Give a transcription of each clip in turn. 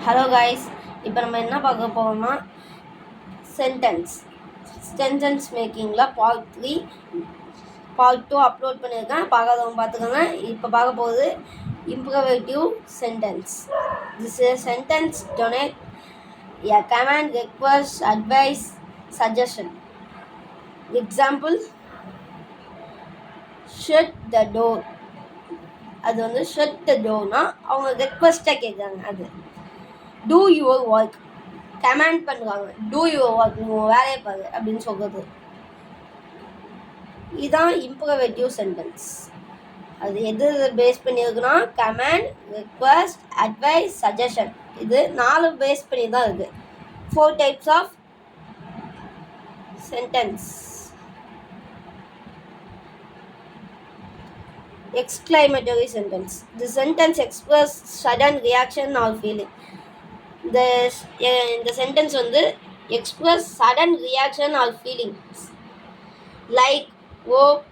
Hello guys, இப்போ நம்ம என்ன பார்க்க போகிறோம்னா சென்டென்ஸ் மேக்கிங்கில் பார்ட் 3 பார்ட் 2 அப்லோட் பண்ணியிருக்கேன். பார்க்காதவங்க பார்த்துக்கோங்க. இப்போ பார்க்க போகுது imperative sentence. This is sentence denote a command, request, advice, suggestion. Example, shut the door. அது வந்து ஷட் த டோர்னா அவங்க ரெக்வஸ்ட்டாக கேட்குறாங்க. அது டூ யுவர் ஒர்க், கமாண்ட் பண்ணுவாங்க. டூ யுவர் ஒர்க், நீங்கள் வேலையை பாரு அப்படின்னு சொல்கிறது. இதுதான் இம்ப்ரவேட்டிவ் சென்டென்ஸ். அது எது பேஸ் பண்ணியிருக்குன்னா கமாண்ட், ரெக்வஸ்ட், அட்வைஸ், சஜஷன். இது 4 பேஸ் பண்ணி தான் இருக்குது. 4 types of sentence. Exclamatory sentence. The sentence expresses sudden reaction or feeling. The sentence வந்து express sudden reaction or feelings like hope,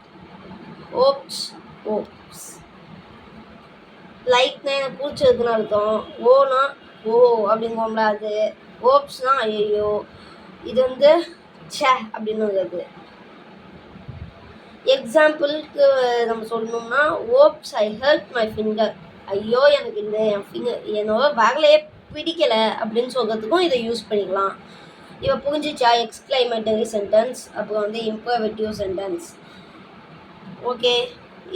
hopes, hopes. லைக்னா எனக்கு பிடிச்சிருக்குன்னு அர்த்தம். ஓனா ஓ அப்படிங்கோம்ல, அது ஹோப்ஸ்னா ஐயோ. இது வந்து சே அப்படின்னு வருது. எக்ஸாம்பிளுக்கு நம்ம சொல்லணும்னா oops I heard my finger. ஐயோ எனக்கு இந்த என்னோட வரலையே பிடிக்கலை அப்படின்னு சொல்கிறதுக்கும் இதை யூஸ் பண்ணிக்கலாம். இப்போ புரிஞ்சிச்சா எக்ஸ்க்ளைமேட்டரி சென்டென்ஸ், அப்புறம் வந்து இம்ப்ரவேட்டிவ் சென்டென்ஸ். ஓகே,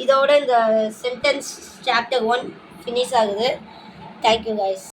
இதோட இந்த சென்டென்ஸ் சாப்டர் 1 ஃபினிஷ் ஆகுது. Thank you guys.